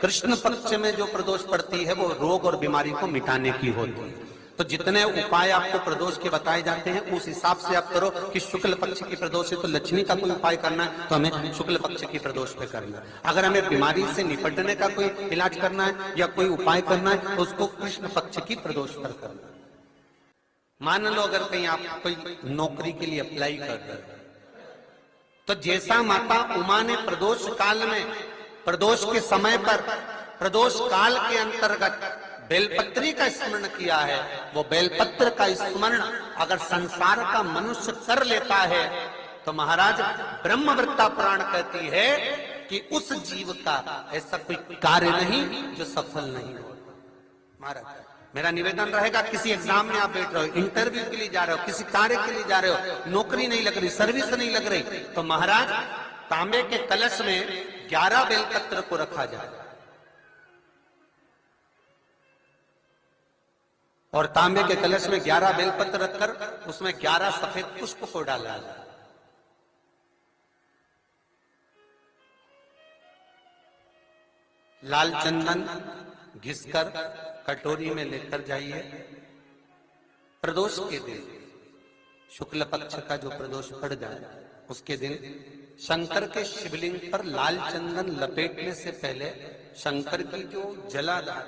कृष्ण पक्ष में जो प्रदोष पड़ती है वो रोग और बीमारी को मिटाने की होती है। तो जितने उपाय आपको प्रदोष के बताए जाते हैं उस हिसाब से आप करो कि शुक्ल पक्ष की प्रदोष है तो लक्ष्मी का कोई उपाय करना है तो हमें शुक्ल पक्ष की प्रदोष पे करना है। अगर हमें बीमारी से निपटने का कोई इलाज करना है या कोई उपाय करना है तो उसको कृष्ण पक्ष की प्रदोष पर करना है। मान लो अगर कहीं आप कोई नौकरी के लिए अप्लाई कर रहे हो तो जैसा माता उमा ने प्रदोष काल में प्रदोष के समय पर प्रदोष काल के अंतर्गत बेलपत्री का स्मरण किया है, वो बेलपत्र का स्मरण अगर संसार का मनुष्य कर लेता है तो महाराज ब्रह्मवृत्ता पुराण कहती है कि उस जीव का ऐसा कोई कार्य नहीं जो सफल नहीं हो। महाराज मेरा निवेदन रहेगा, किसी एग्जाम में आप बैठ रहे हो, इंटरव्यू के लिए जा रहे हो, किसी कार्य के लिए जा रहे हो, नौकरी नहीं लग रही, सर्विस नहीं लग रही, तो महाराज तांबे के कलश में 11 बेलपत्र को रखा जाए और तांबे के कलश में 11 बेलपत्र रखकर उसमें 11 सफेद पुष्प को डाला जाए। लाल चंदन घिसकर कटोरी में लेकर जाइए। प्रदोष के दिन शुक्ल पक्ष का जो प्रदोष पड़ जाए उसके दिन शंकर के शिवलिंग पर लाल चंदन लपेटने से पहले शंकर की जो जलाधार,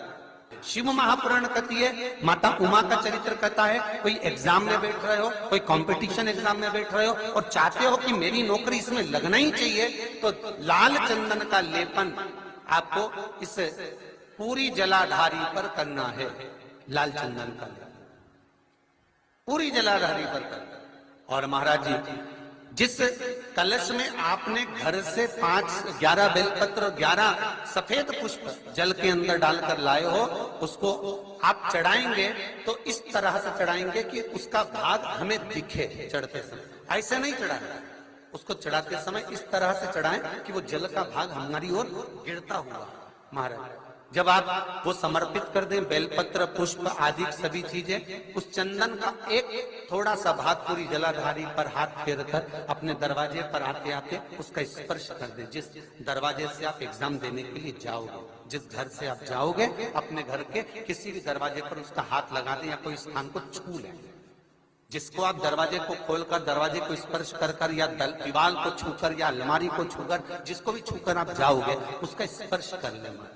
शिव महापुराण कहती है, माता उमा का चरित्र कहता है, कोई एग्जाम में बैठ रहे हो, कोई कंपटीशन एग्जाम में बैठ रहे हो और चाहते हो कि मेरी नौकरी इसमें लगना ही चाहिए, तो लाल चंदन का लेपन आपको इस पूरी जलाधारी पर करना है। लाल चंदन का लेपन पूरी जलाधारी पर करना। और महाराज जी जिस कलश में आपने घर से 11 बेलपत्र और 11 सफेद पुष्प जल के अंदर डालकर लाए हो उसको आप चढ़ाएंगे तो इस तरह से चढ़ाएंगे कि उसका भाग हमें दिखे चढ़ते समय। ऐसे नहीं चढ़ाएंगे, उसको चढ़ाते समय इस तरह से चढ़ाएं कि वो जल का भाग हमारी ओर गिरता हुआ। महाराज जब आप वो समर्पित कर दें बेलपत्र पुष्प आदि सभी चीजें, उस चंदन का एक थोड़ा सा भाग पूरी जलाधारी पर हाथ फेर कर अपने दरवाजे पर आते आते उसका स्पर्श कर दें। जिस दरवाजे से आप एग्जाम देने के लिए जाओगे, जिस घर से आप जाओगे, अपने घर के किसी भी दरवाजे पर उसका हाथ लगा दें या कोई स्थान को छू लें। जिसको आप दरवाजे को खोलकर दरवाजे को स्पर्श कर या दीवार को छूकर या अलमारी को छूकर जिसको भी छूकर आप जाओगे उसका स्पर्श कर लेना।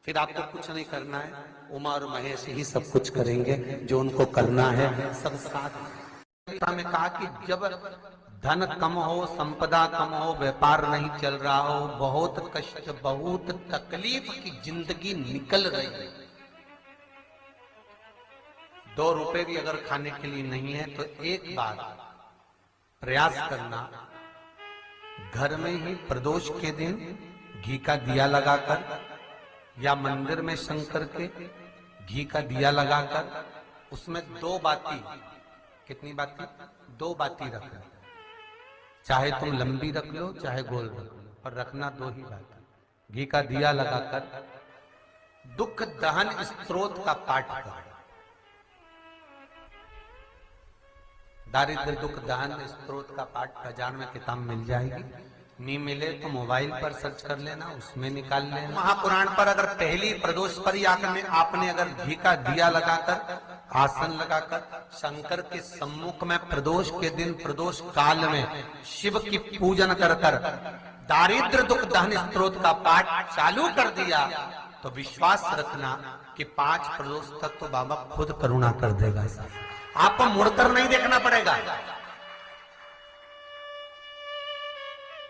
फिर आपको कुछ नहीं करना है, उमा और महेश ही सब कुछ करेंगे जो उनको करना है। सब साथ में कहा कि जब धन कम हो, संपदा कम हो, व्यापार नहीं चल रहा हो, बहुत कष्ट बहुत तकलीफ की जिंदगी निकल रही है, 2 रुपए भी अगर खाने के लिए नहीं है तो एक बार प्रयास करना, घर में ही प्रदोष के दिन घी का दिया लगाकर या मंदिर में शंकर के घी का दिया लगाकर उसमें 2 बाती, कितनी बाती? 2 बाती रखना। चाहे तुम लंबी रख लो चाहे गोल रख लो, पर रखना 2 ही बाती। घी का दिया लगाकर दुख दहन स्तोत्र का पाठ करो। दारिद्र दुख दहन स्तोत्र का पाठ बाजार में किताब मिल जाएगी, नहीं मिले तो मोबाइल पर सर्च कर लेना, उसमें निकाल लेना। महापुराण पर अगर पहली प्रदोष पर आपने अगर घी का दिया लगाकर आसन लगाकर शंकर के सम्मुख में प्रदोष के दिन प्रदोष काल में शिव की पूजन कर दारिद्र दुख दहन स्तोत्र का पाठ चालू कर दिया तो विश्वास रखना कि 5 प्रदोष तक तो बाबा खुद करुणा कर देगा। आपको मुड़कर नहीं देखना पड़ेगा।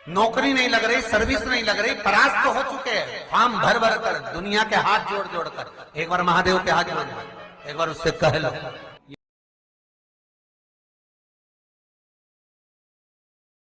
नौकरी नहीं लग रही, सर्विस नहीं लग रही, परास्त तो हो चुके हैं, फॉर्म भर भर कर दुनिया के हाथ जोड़ जोड़ कर एक बार महादेव के हाथ जोड़, एक बार उससे कह लो